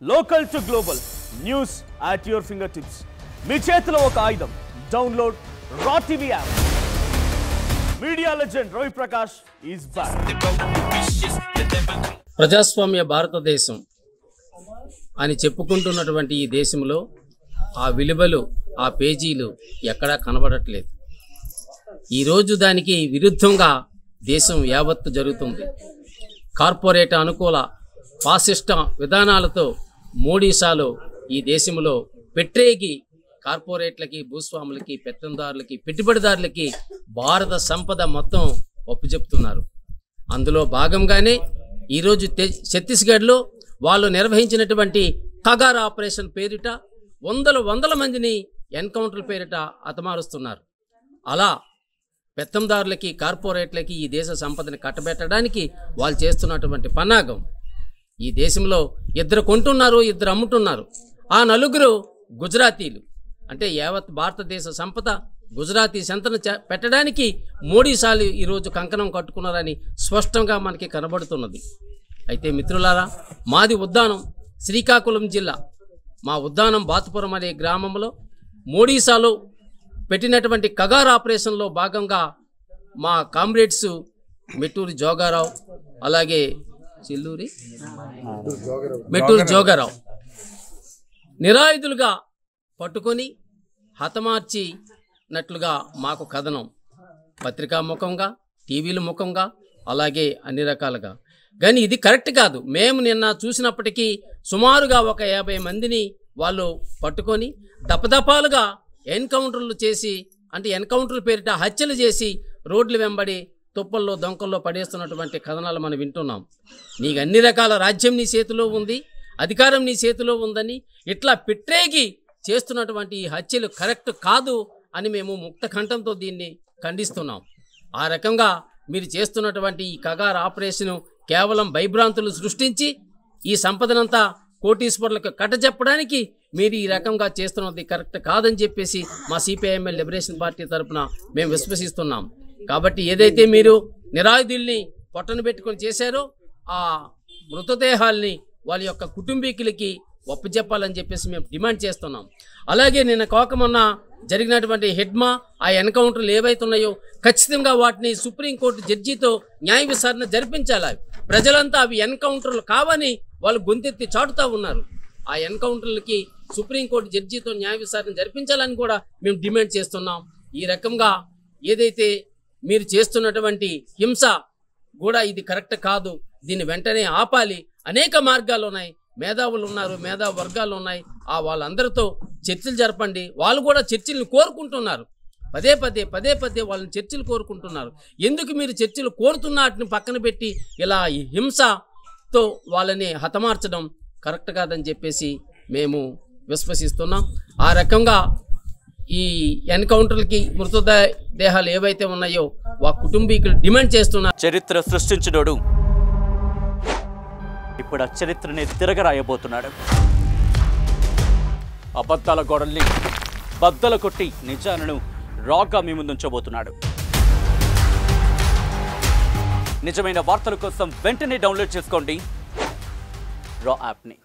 Local to global news at your fingertips. మీ చేతిలో ఒక ఆయుధం. డౌన్లోడ్ రా TV app. Media legend Ravi Prakash is back. ప్రజాస్వామ్య భారతదేశం అని చెప్పుకుంటున్నటువంటి ఈ దేశంలో ఆ విలువలు, ఆ పేజీలు ఎక్కడా కనబడట్లేదు. ఈరోజు దానికి విరుద్ధంగా దేశం యావత్తు జరుగుతుంది. కార్పొరేట్ అనుకూల ఫాసిస్ట్ విధానాలతో మోడీసాలో ఈ దేశంలో పెట్టేగి కార్పొరేట్లకి, భూస్వాములకి, పెత్తందారులకి, పెట్టుబడిదారులకి భారత సంపద మొత్తం ఒప్పుచెప్తున్నారు. అందులో భాగంగానే ఈరోజు ఛత్తీస్గఢ్లో వాళ్ళు నిర్వహించినటువంటి కగార్ ఆపరేషన్ పేరిట వందల మందిని ఎన్కౌంటర్ పేరిట హతమారుస్తున్నారు. అలా పెత్తందారులకి, కార్పొరేట్లకి ఈ దేశ సంపదని కట్టబెట్టడానికి వాళ్ళు చేస్తున్నటువంటి పన్నాగం. ఈ దేశంలో ఇద్దరు కొంటున్నారు, ఇద్దరు అమ్ముతున్నారు. ఆ నలుగురు గుజరాతీలు. అంటే యావత్ భారతదేశ సంపద గుజరాతీ సంతను పెట్టడానికి మోడీసాలు ఈరోజు కంకణం కట్టుకున్నారని స్పష్టంగా మనకి కనబడుతున్నది. అయితే మిత్రులారా, మాది ఉద్దానం, శ్రీకాకుళం జిల్లా. మా ఉద్దానం బాతుపురం అనే గ్రామంలో మోడీసాలో పెట్టినటువంటి కగార్ ఆపరేషన్లో భాగంగా మా కామ్రేడ్స్ మెట్టూరి జోగారావు, అలాగే మెట్టూరి జోగారావు నిరాయుధులుగా పట్టుకొని హతమార్చినట్లుగా మాకు కథనం పత్రికా ముఖంగా, టీవీల ముఖంగా, అలాగే అన్ని రకాలుగా. కానీ ఇది కరెక్ట్ కాదు. మేము నిన్న చూసినప్పటికీ సుమారుగా ఒక 50 మందిని వాళ్ళు పట్టుకొని దపదపాలుగా ఎన్కౌంటర్లు చేసి, అంటే ఎన్కౌంటర్ల పేరిట హత్యలు చేసి రోడ్ల వెంబడి తుప్పల్లో దొంకల్లో పడేస్తున్నటువంటి కథనాలు మనం వింటున్నాం. నీకు అన్ని రకాల రాజ్యం నీ చేతిలో ఉంది, అధికారం నీ చేతిలో ఉందని ఇట్లా పెట్టేగి చేస్తున్నటువంటి ఈ హత్యలు కరెక్ట్ కాదు అని మేము ముక్త కంఠంతో దీన్ని ఖండిస్తున్నాం. ఆ రకంగా మీరు చేస్తున్నటువంటి ఈ కగార్ ఆపరేషను కేవలం భయభ్రాంతులు సృష్టించి ఈ సంపదనంతా కోటీశ్వరులకు కట్టజెప్పడానికి మీరు ఈ రకంగా చేస్తున్నది కరెక్ట్ కాదని చెప్పేసి మా సిపిఐఎంఎల్ లిబరేషన్ పార్టీ తరఫున మేము విశ్వసిస్తున్నాం. కాబట్టి ఏదైతే మీరు నిరాయుధుల్ని పొట్టను పెట్టుకొని చేశారో ఆ మృతదేహాల్ని వాళ్ళ యొక్క కుటుంబీకులకి ఒప్పజెప్పాలని చెప్పేసి మేము డిమాండ్ చేస్తున్నాం. అలాగే నిన్న కోకమొన్న జరిగినటువంటి హెడ్మా ఆ ఎన్కౌంటర్లు ఏవైతే ఉన్నాయో ఖచ్చితంగా వాటిని సుప్రీంకోర్టు జడ్జితో న్యాయ విచారణ జరిపించాలి. ప్రజలంతా అవి ఎన్కౌంటర్లు కావని వాళ్ళు గొంతెత్తి చాటుతూ ఉన్నారు. ఆ ఎన్కౌంటర్లకి సుప్రీంకోర్టు జడ్జితో న్యాయ విచారణ జరిపించాలని కూడా మేము డిమాండ్ చేస్తున్నాం. ఈ రకంగా ఏదైతే మీరు చేస్తున్నటువంటి హింస కూడా ఇది కరెక్ట్ కాదు. దీన్ని వెంటనే ఆపాలి. అనేక మార్గాలు ఉన్నాయి, మేధావులు ఉన్నారు, మేధా వర్గాలు ఉన్నాయి. వాళ్ళందరితో చర్చలు జరపండి. వాళ్ళు కూడా చర్చలను కోరుకుంటున్నారు. పదే పదే వాళ్ళని చర్చలు కోరుకుంటున్నారు. ఎందుకు మీరు చర్చలు కోరుతున్న వాటిని పక్కన పెట్టి ఇలా ఈ హింసతో వాళ్ళని హతమార్చడం కరెక్ట్ కాదని చెప్పేసి మేము విశ్వసిస్తున్నాం. ఆ రకంగా ఈ ఎన్కౌంటర్లకి మృతదేహాలు ఏవైతే ఉన్నాయో ఆ కుటుంబీకులు డిమాండ్ చేస్తున్నారు. చరిత్ర సృష్టించినోడు ఇప్పుడు ఆ చరిత్రని తిరగరాయబోతున్నాడు. అబద్ధాల గోడల్ని బద్దలు కొట్టి నిజాలను రాగా మీ ముందుంచబోతున్నాడు. నిజమైన వార్తల కోసం వెంటనే డౌన్లోడ్ చేసుకోండి రా యాప్ని.